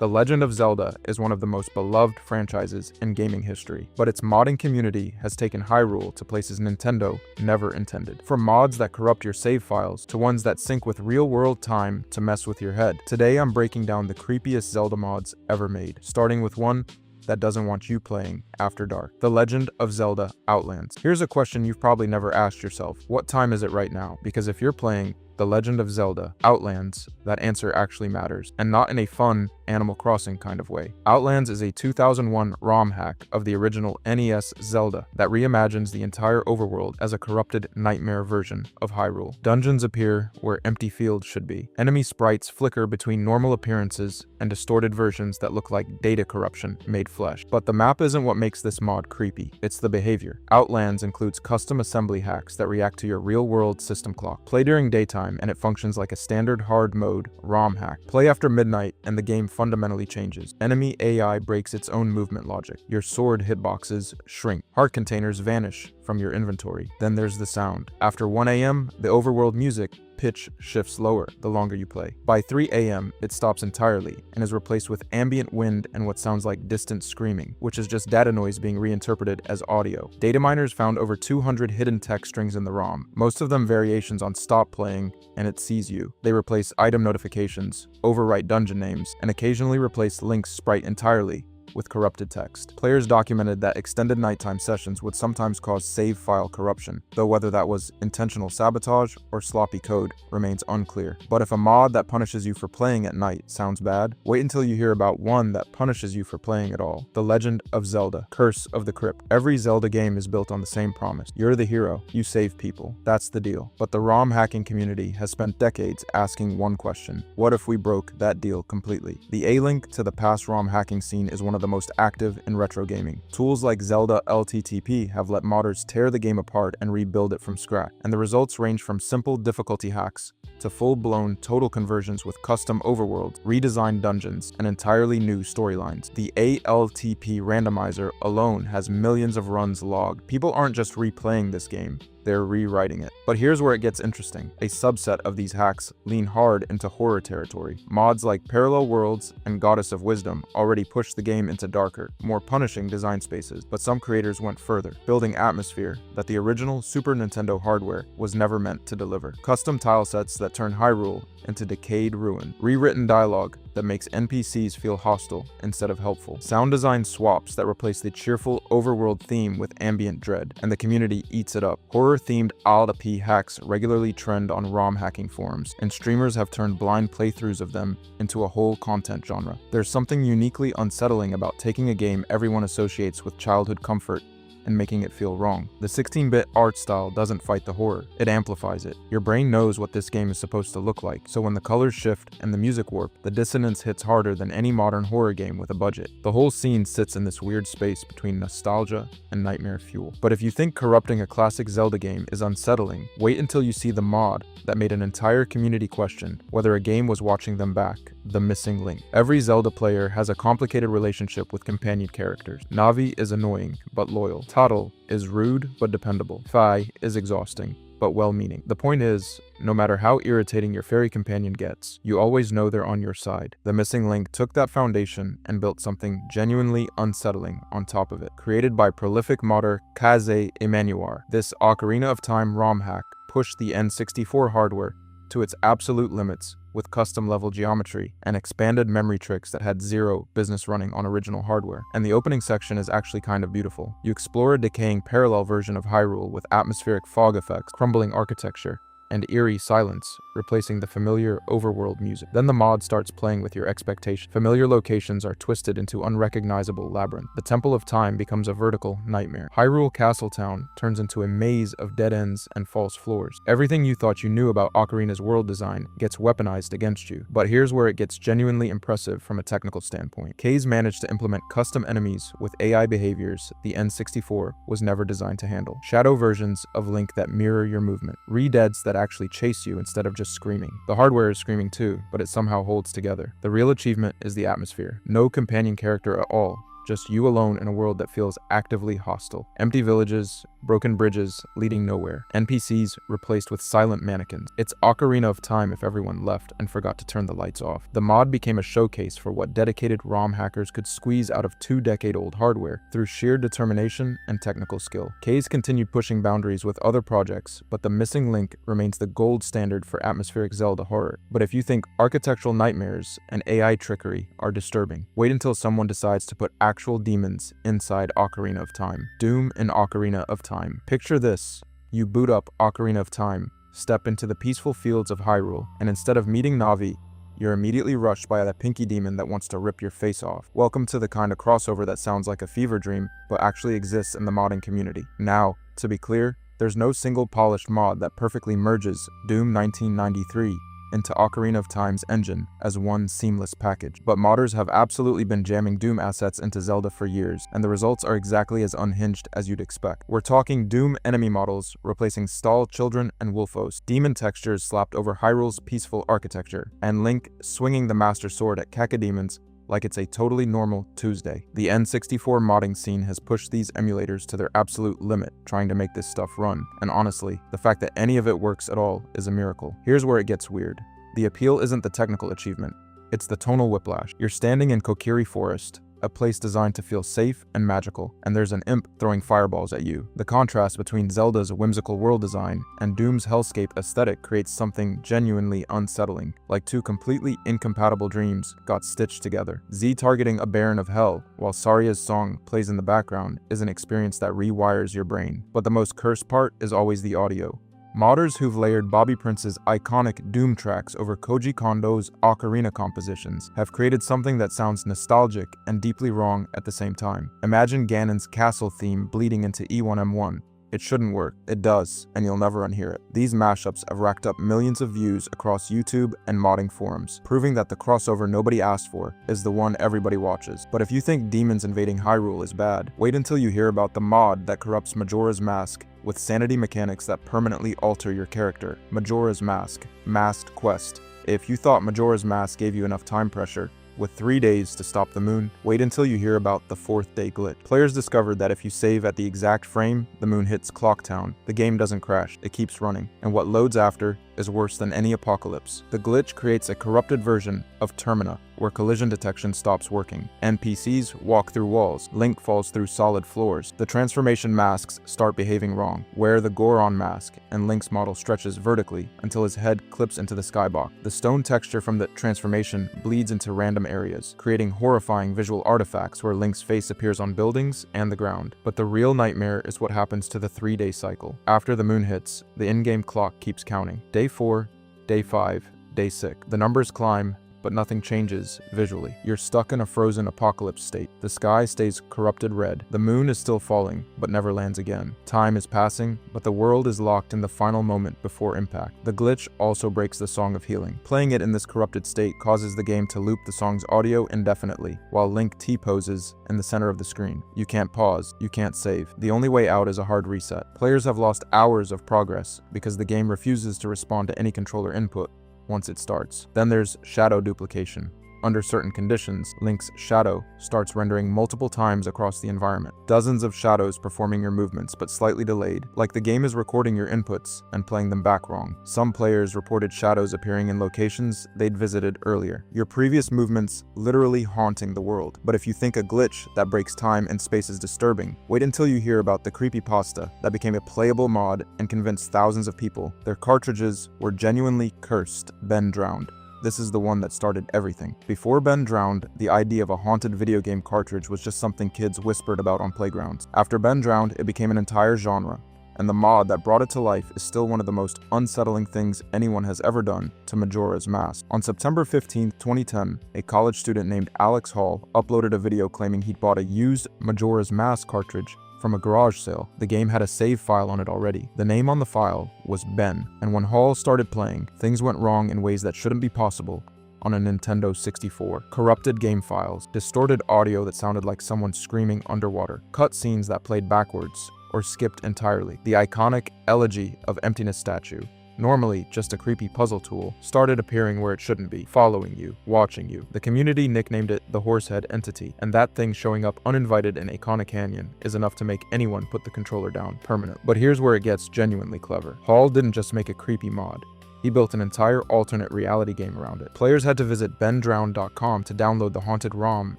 The Legend of Zelda is one of the most beloved franchises in gaming history, but its modding community has taken Hyrule to places Nintendo never intended. From mods that corrupt your save files to ones that sync with real-world time to mess with your head. Today I'm breaking down the creepiest Zelda mods ever made, starting with one that doesn't want you playing after dark. The Legend of Zelda Outlands. Here's a question you've probably never asked yourself. What time is it right now? Because if you're playing The Legend of Zelda Outlands, that answer actually matters, and not in a fun Animal Crossing kind of way. Outlands is a 2001 ROM hack of the original NES Zelda that reimagines the entire overworld as a corrupted nightmare version of Hyrule. Dungeons appear where empty fields should be. Enemy sprites flicker between normal appearances and distorted versions that look like data corruption made flesh. But the map isn't what makes this mod creepy, it's the behavior. Outlands includes custom assembly hacks that react to your real-world system clock. Play during daytime and it functions like a standard hard mode ROM hack. Play after midnight and the game fundamentally changes. Enemy AI breaks its own movement logic. Your sword hitboxes shrink. Heart containers vanish from your inventory. Then there's the sound. After 1 AM, the overworld music pitch shifts lower the longer you play. By 3 AM, it stops entirely and is replaced with ambient wind and what sounds like distant screaming, which is just data noise being reinterpreted as audio. Data miners found over 200 hidden text strings in the ROM, most of them variations on stop playing and it sees you. They replace item notifications, overwrite dungeon names, and occasionally replace Link's sprite entirely with corrupted text. Players documented that extended nighttime sessions would sometimes cause save file corruption, though whether that was intentional sabotage or sloppy code remains unclear. But if a mod that punishes you for playing at night sounds bad, wait until you hear about one that punishes you for playing at all. The Legend of Zelda, Curse of the Crypt. Every Zelda game is built on the same promise. You're the hero, you save people. That's the deal. But the ROM hacking community has spent decades asking one question: what if we broke that deal completely? The A-link to the past ROM hacking scene is one of the most active in retro gaming. Tools like Zelda LTTP have let modders tear the game apart and rebuild it from scratch, and the results range from simple difficulty hacks to full-blown total conversions with custom overworlds, redesigned dungeons, and entirely new storylines. The ALTP randomizer alone has millions of runs logged. People aren't just replaying this game, they're rewriting it. But here's where it gets interesting. A subset of these hacks lean hard into horror territory. Mods like Parallel Worlds and Goddess of Wisdom already push the game into darker, more punishing design spaces, but some creators went further, building atmosphere that the original Super Nintendo hardware was never meant to deliver. Custom tile sets that turn Hyrule into decayed ruin. Rewritten dialogue that makes NPCs feel hostile instead of helpful. Sound design swaps that replace the cheerful overworld theme with ambient dread, and the community eats it up. Horror-themed ALTP hacks regularly trend on ROM hacking forums, and streamers have turned blind playthroughs of them into a whole content genre. There's something uniquely unsettling about taking a game everyone associates with childhood comfort and making it feel wrong. The 16-bit art style doesn't fight the horror, it amplifies it. Your brain knows what this game is supposed to look like, so when the colors shift and the music warp, the dissonance hits harder than any modern horror game with a budget. The whole scene sits in this weird space between nostalgia and nightmare fuel. But if you think corrupting a classic Zelda game is unsettling, wait until you see the mod that made an entire community question whether a game was watching them back: the missing link. Every Zelda player has a complicated relationship with companion characters. Navi is annoying, but loyal. Tatl is rude, but dependable. Fi is exhausting, but well-meaning. The point is, no matter how irritating your fairy companion gets, you always know they're on your side. The Missing Link took that foundation and built something genuinely unsettling on top of it. Created by prolific modder Kaze Emanuar, this Ocarina of Time ROM hack pushed the N64 hardware to its absolute limits with custom-level geometry and expanded memory tricks that had zero business running on original hardware. And the opening section is actually kind of beautiful. You explore a decaying parallel version of Hyrule with atmospheric fog effects, crumbling architecture, and eerie silence, replacing the familiar overworld music. Then the mod starts playing with your expectations. Familiar locations are twisted into unrecognizable labyrinth. The Temple of Time becomes a vertical nightmare. Hyrule Castletown turns into a maze of dead ends and false floors. Everything you thought you knew about Ocarina's world design gets weaponized against you. But here's where it gets genuinely impressive from a technical standpoint. Kaze managed to implement custom enemies with AI behaviors the N64 was never designed to handle. Shadow versions of Link that mirror your movement. Re-deads that actually chase you instead of just screaming. The hardware is screaming too, but it somehow holds together. The real achievement is the atmosphere. No companion character at all, just you alone in a world that feels actively hostile. Empty villages, broken bridges leading nowhere, NPCs replaced with silent mannequins. It's Ocarina of Time if everyone left and forgot to turn the lights off. The mod became a showcase for what dedicated ROM hackers could squeeze out of 2-decade-old hardware through sheer determination and technical skill. Kays continued pushing boundaries with other projects, but the missing link remains the gold standard for atmospheric Zelda horror. But if you think architectural nightmares and AI trickery are disturbing, wait until someone decides to put actual demons inside Ocarina of Time. Doom in Ocarina of Time. Picture this. You boot up Ocarina of Time, step into the peaceful fields of Hyrule, and instead of meeting Navi, you're immediately rushed by that pinky demon that wants to rip your face off. Welcome to the kind of crossover that sounds like a fever dream, but actually exists in the modding community. Now, to be clear, there's no single polished mod that perfectly merges Doom 1993 into Ocarina of Time's engine as one seamless package. But modders have absolutely been jamming Doom assets into Zelda for years, and the results are exactly as unhinged as you'd expect. We're talking Doom enemy models replacing stall children and wolfos, demon textures slapped over Hyrule's peaceful architecture, and Link swinging the Master Sword at cacodemons like it's a totally normal Tuesday. The N64 modding scene has pushed these emulators to their absolute limit, trying to make this stuff run. And honestly, the fact that any of it works at all is a miracle. Here's where it gets weird. The appeal isn't the technical achievement, it's the tonal whiplash. You're standing in Kokiri Forest, a place designed to feel safe and magical, and there's an imp throwing fireballs at you. The contrast between Zelda's whimsical world design and Doom's hellscape aesthetic creates something genuinely unsettling, like two completely incompatible dreams got stitched together. Z targeting a Baron of Hell, while Saria's song plays in the background, is an experience that rewires your brain. But the most cursed part is always the audio. Modders who've layered Bobby Prince's iconic Doom tracks over Koji Kondo's ocarina compositions have created something that sounds nostalgic and deeply wrong at the same time. Imagine Ganon's castle theme bleeding into E1M1. It shouldn't work. It does, and you'll never unhear it. These mashups have racked up millions of views across YouTube and modding forums, proving that the crossover nobody asked for is the one everybody watches. But if you think demons invading Hyrule is bad, wait until you hear about the mod that corrupts Majora's Mask with sanity mechanics that permanently alter your character. Majora's Mask. Masked Quest. If you thought Majora's Mask gave you enough time pressure, with 3 days to stop the moon, wait until you hear about the 4th day glitch. Players discovered that if you save at the exact frame the moon hits Clock Town, the game doesn't crash, it keeps running, and what loads after is worse than any apocalypse. The glitch creates a corrupted version of Termina, where collision detection stops working. NPCs walk through walls, Link falls through solid floors, the transformation masks start behaving wrong, wear the Goron mask, and Link's model stretches vertically until his head clips into the skybox. The stone texture from the transformation bleeds into random areas, creating horrifying visual artifacts where Link's face appears on buildings and the ground. But the real nightmare is what happens to the 3-day cycle. After the moon hits, the in-game clock keeps counting. Day 4, Day 5, Day 6. The numbers climb, but nothing changes visually. You're stuck in a frozen apocalypse state. The sky stays corrupted red. The moon is still falling, but never lands again. Time is passing, but the world is locked in the final moment before impact. The glitch also breaks the Song of Healing. Playing it in this corrupted state causes the game to loop the song's audio indefinitely, while Link T-poses in the center of the screen. You can't pause, you can't save. The only way out is a hard reset. Players have lost hours of progress because the game refuses to respond to any controller input once it starts. Then there's shadow duplication. Under certain conditions, Link's shadow starts rendering multiple times across the environment. Dozens of shadows performing your movements, but slightly delayed, like the game is recording your inputs and playing them back wrong. Some players reported shadows appearing in locations they'd visited earlier. Your previous movements literally haunting the world. But if you think a glitch that breaks time and space is disturbing, wait until you hear about the creepypasta that became a playable mod and convinced thousands of people their cartridges were genuinely cursed. Ben drowned. This is the one that started everything. Before Ben drowned, the idea of a haunted video game cartridge was just something kids whispered about on playgrounds. After Ben drowned, it became an entire genre, and the mod that brought it to life is still one of the most unsettling things anyone has ever done to Majora's Mask. On September 15, 2010, a college student named Alex Hall uploaded a video claiming he'd bought a used Majora's Mask cartridge from a garage sale. The game had a save file on it already. The name on the file was Ben, and when Hall started playing, things went wrong in ways that shouldn't be possible on a Nintendo 64. Corrupted game files, distorted audio that sounded like someone screaming underwater, cutscenes that played backwards or skipped entirely, the iconic Elegy of Emptiness statue, normally just a creepy puzzle tool, started appearing where it shouldn't be, following you, watching you. The community nicknamed it the Horsehead Entity, and that thing showing up uninvited in Akana Canyon is enough to make anyone put the controller down permanently. But here's where it gets genuinely clever. Hall didn't just make a creepy mod. He built an entire alternate reality game around it. Players had to visit bendrown.com to download the haunted ROM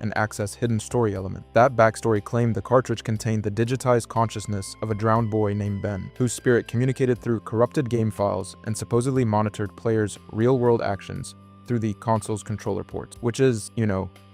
and access hidden story element. That backstory claimed the cartridge contained the digitized consciousness of a drowned boy named Ben, whose spirit communicated through corrupted game files and supposedly monitored players' real-world actions through the console's controller ports, which is,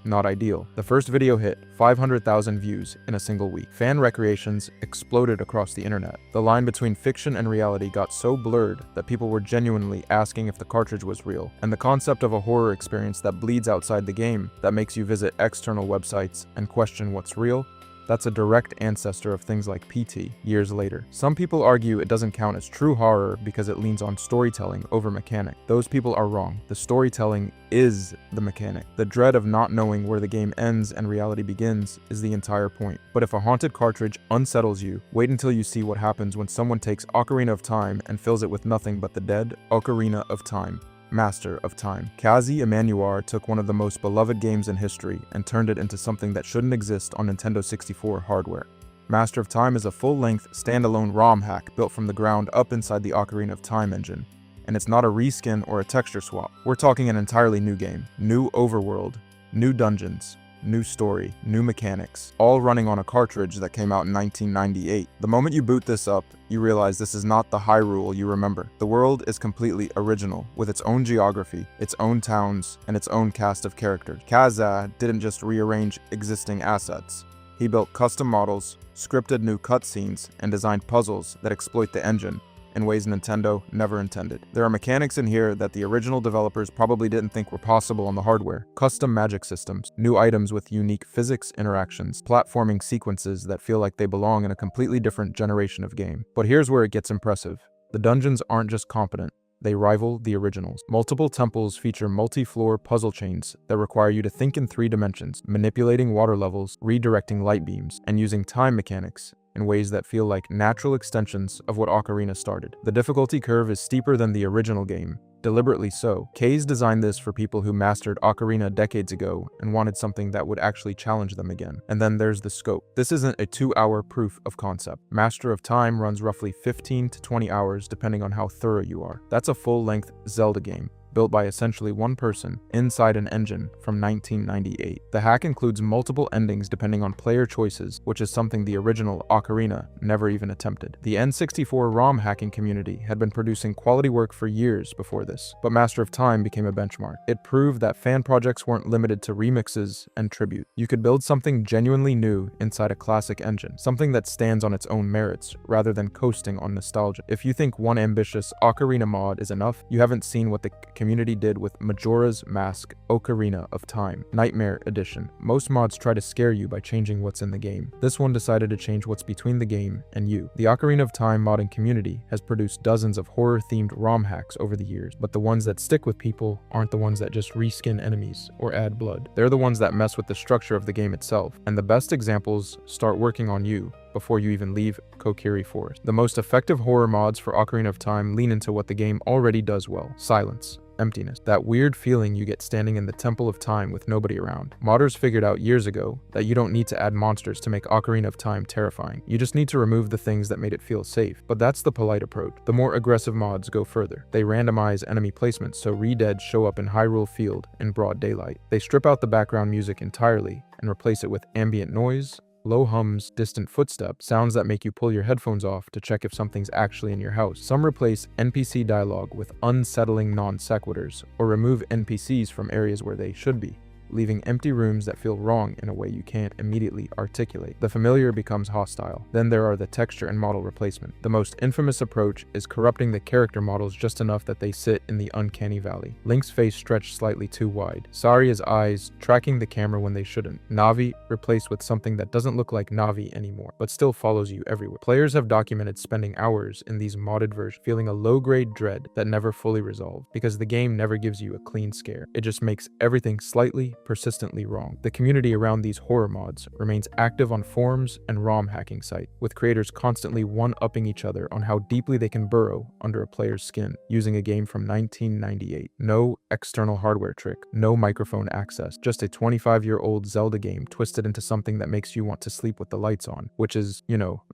not ideal. The first video hit 500,000 views in a single week. Fan recreations exploded across the internet. The line between fiction and reality got so blurred that people were genuinely asking if the cartridge was real. And the concept of a horror experience that bleeds outside the game, that makes you visit external websites and question what's real, that's a direct ancestor of things like PT years later. Some people argue it doesn't count as true horror because it leans on storytelling over mechanic. Those people are wrong. The storytelling is the mechanic. The dread of not knowing where the game ends and reality begins is the entire point. But if a haunted cartridge unsettles you, wait until you see what happens when someone takes Ocarina of Time and fills it with nothing but the dead Ocarina of Time. Master of Time. Kazi Emanuar took one of the most beloved games in history and turned it into something that shouldn't exist on Nintendo 64 hardware. Master of Time is a full-length, standalone ROM hack built from the ground up inside the Ocarina of Time engine. And it's not a reskin or a texture swap. We're talking an entirely new game, new overworld, new dungeons, new story, new mechanics, all running on a cartridge that came out in 1998. The moment you boot this up, you realize this is not the Hyrule you remember. The world is completely original, with its own geography, its own towns, and its own cast of characters. Kaza didn't just rearrange existing assets. He built custom models, scripted new cutscenes, and designed puzzles that exploit the engine in ways Nintendo never intended. There are mechanics in here that the original developers probably didn't think were possible on the hardware. Custom magic systems, new items with unique physics interactions, platforming sequences that feel like they belong in a completely different generation of game. But here's where it gets impressive. The dungeons aren't just competent. They rival the originals. Multiple temples feature multi-floor puzzle chains that require you to think in 3 dimensions, manipulating water levels, redirecting light beams, and using time mechanics in ways that feel like natural extensions of what Ocarina started. The difficulty curve is steeper than the original game, deliberately so. Kaze designed this for people who mastered Ocarina decades ago and wanted something that would actually challenge them again. And then there's the scope. This isn't a 2-hour proof of concept. Master of Time runs roughly 15 to 20 hours depending on how thorough you are. That's a full-length Zelda game, built by essentially one person inside an engine from 1998. The hack includes multiple endings depending on player choices, which is something the original Ocarina never even attempted. The N64 ROM hacking community had been producing quality work for years before this, but Master of Time became a benchmark. It proved that fan projects weren't limited to remixes and tribute. You could build something genuinely new inside a classic engine, something that stands on its own merits rather than coasting on nostalgia. If you think one ambitious Ocarina mod is enough, you haven't seen what the community did with Majora's Mask Ocarina of Time Nightmare Edition. Most mods try to scare you by changing what's in the game. This one decided to change what's between the game and you. The Ocarina of Time modding community has produced dozens of horror-themed ROM hacks over the years, but the ones that stick with people aren't the ones that just reskin enemies or add blood. They're the ones that mess with the structure of the game itself, and the best examples start working on you before you even leave Kokiri Forest. The most effective horror mods for Ocarina of Time lean into what the game already does well: silence. Emptiness. That weird feeling you get standing in the Temple of Time with nobody around. Modders figured out years ago that you don't need to add monsters to make Ocarina of Time terrifying. You just need to remove the things that made it feel safe. But that's the polite approach. The more aggressive mods go further. They randomize enemy placements so re-dead show up in Hyrule Field in broad daylight. They strip out the background music entirely and replace it with ambient noise, low hums, distant footsteps, sounds that make you pull your headphones off to check if something's actually in your house. Some replace NPC dialogue with unsettling non-sequiturs, or remove NPCs from areas where they should be, leaving empty rooms that feel wrong in a way you can't immediately articulate. The familiar becomes hostile. Then there are the texture and model replacement. The most infamous approach is corrupting the character models just enough that they sit in the uncanny valley. Link's face stretched slightly too wide. Saria's eyes tracking the camera when they shouldn't. Navi replaced with something that doesn't look like Navi anymore, but still follows you everywhere. Players have documented spending hours in these modded versions, feeling a low-grade dread that never fully resolved, because the game never gives you a clean scare. It just makes everything slightly persistently wrong. The community around these horror mods remains active on forums and ROM hacking sites, with creators constantly one-upping each other on how deeply they can burrow under a player's skin using a game from 1998. No external hardware trick, no microphone access, just a 25-year-old Zelda game twisted into something that makes you want to sleep with the lights on, which is,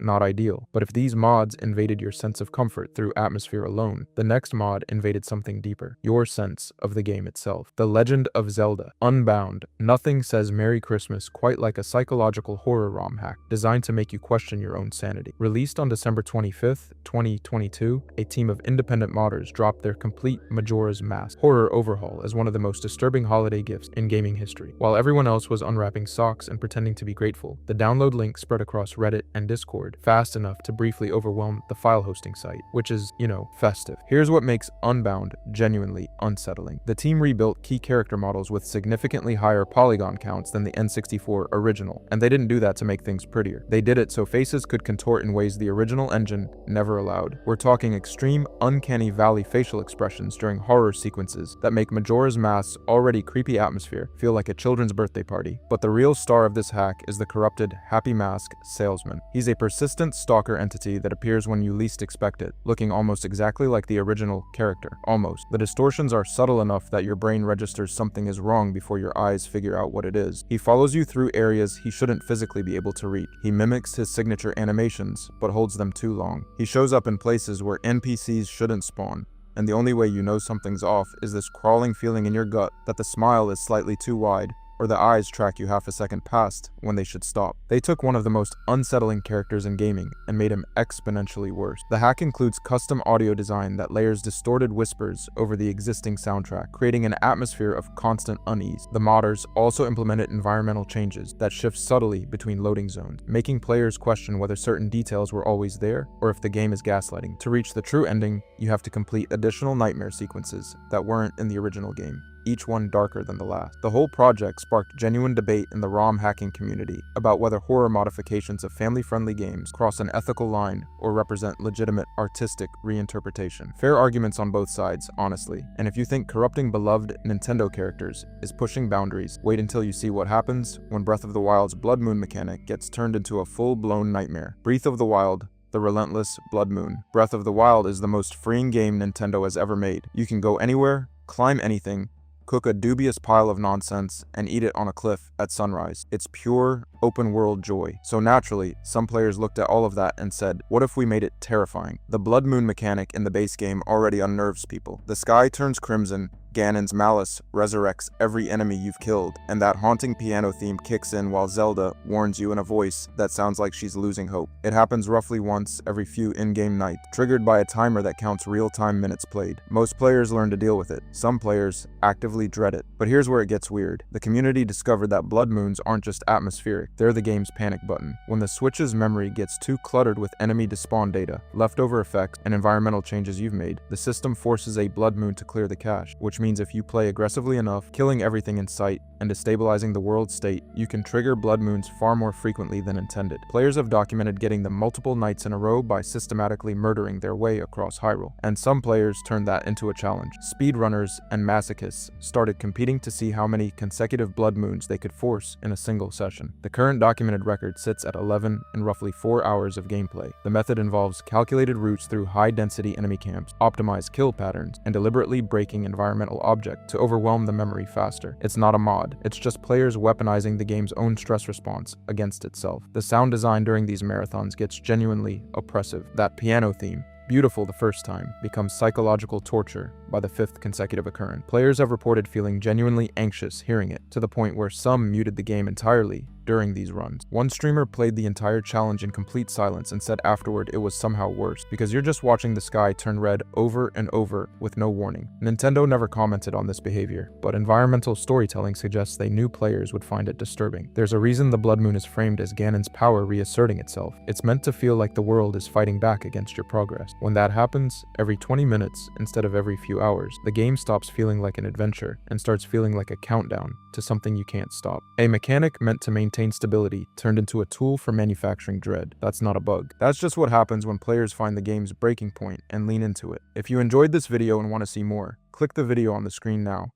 not ideal. But if these mods invaded your sense of comfort through atmosphere alone, the next mod invaded something deeper, your sense of the game itself. The Legend of Zelda Unbound. Nothing says Merry Christmas quite like a psychological horror ROM hack designed to make you question your own sanity. Released on December 25th, 2022, a team of independent modders dropped their complete Majora's Mask horror overhaul as one of the most disturbing holiday gifts in gaming history. While everyone else was unwrapping socks and pretending to be grateful, the download link spread across Reddit and Discord fast enough to briefly overwhelm the file hosting site, which is, festive. Here's what makes Unbound genuinely unsettling. The team rebuilt key character models with significantly higher polygon counts than the N64 original, and they didn't do that to make things prettier. They did it so faces could contort in ways the original engine never allowed. We're talking extreme, uncanny valley facial expressions during horror sequences that make Majora's Mask's already creepy atmosphere feel like a children's birthday party. But the real star of this hack is the corrupted Happy Mask salesman. He's a persistent stalker entity that appears when you least expect it, looking almost exactly like the original character. Almost. The distortions are subtle enough that your brain registers something is wrong before your eyes figure out what it is. He follows you through areas he shouldn't physically be able to reach. He mimics his signature animations, but holds them too long. He shows up in places where NPCs shouldn't spawn, and the only way you know something's off is this crawling feeling in your gut that the smile is slightly too wide, or the eyes track you half a second past when they should stop. They took one of the most unsettling characters in gaming and made him exponentially worse. The hack includes custom audio design that layers distorted whispers over the existing soundtrack, creating an atmosphere of constant unease. The modders also implemented environmental changes that shift subtly between loading zones, making players question whether certain details were always there or if the game is gaslighting. To reach the true ending, you have to complete additional nightmare sequences that weren't in the original game, each one darker than the last. The whole project sparked genuine debate in the ROM hacking community about whether horror modifications of family-friendly games cross an ethical line or represent legitimate artistic reinterpretation. Fair arguments on both sides, honestly. And if you think corrupting beloved Nintendo characters is pushing boundaries, wait until you see what happens when Breath of the Wild's Blood Moon mechanic gets turned into a full-blown nightmare. Breath of the Wild, the relentless Blood Moon. Breath of the Wild is the most freeing game Nintendo has ever made. You can go anywhere, climb anything, cook a dubious pile of nonsense, and eat it on a cliff at sunrise. It's pure, open-world joy. So naturally, some players looked at all of that and said, what if we made it terrifying? The Blood Moon mechanic in the base game already unnerves people. The sky turns crimson, Ganon's malice resurrects every enemy you've killed, and that haunting piano theme kicks in while Zelda warns you in a voice that sounds like she's losing hope. It happens roughly once every few in-game nights, triggered by a timer that counts real-time minutes played. Most players learn to deal with it. Some players actively dread it. But here's where it gets weird. The community discovered that blood moons aren't just atmospheric, they're the game's panic button. When the Switch's memory gets too cluttered with enemy despawn data, leftover effects, and environmental changes you've made, the system forces a blood moon to clear the cache, which means if you play aggressively enough, killing everything in sight, and destabilizing the world state, you can trigger blood moons far more frequently than intended. Players have documented getting them multiple nights in a row by systematically murdering their way across Hyrule, and some players turned that into a challenge. Speedrunners and masochists started competing to see how many consecutive blood moons they could force in a single session. The current documented record sits at 11 in roughly 4 hours of gameplay. The method involves calculated routes through high-density enemy camps, optimized kill patterns, and deliberately breaking environmental objects to overwhelm the memory faster. It's not a mod, it's just players weaponizing the game's own stress response against itself. The sound design during these marathons gets genuinely oppressive. That piano theme, beautiful the first time, becomes psychological torture by the 5th consecutive occurrence. Players have reported feeling genuinely anxious hearing it, to the point where some muted the game entirely during these runs. One streamer played the entire challenge in complete silence and said afterward it was somehow worse, because you're just watching the sky turn red over and over with no warning. Nintendo never commented on this behavior, but environmental storytelling suggests they knew players would find it disturbing. There's a reason the blood moon is framed as Ganon's power reasserting itself. It's meant to feel like the world is fighting back against your progress. When that happens, every 20 minutes instead of every few hours, the game stops feeling like an adventure and starts feeling like a countdown to something you can't stop. A mechanic meant to maintain stability turned into a tool for manufacturing dread. That's not a bug. That's just what happens when players find the game's breaking point and lean into it. If you enjoyed this video and want to see more, click the video on the screen now.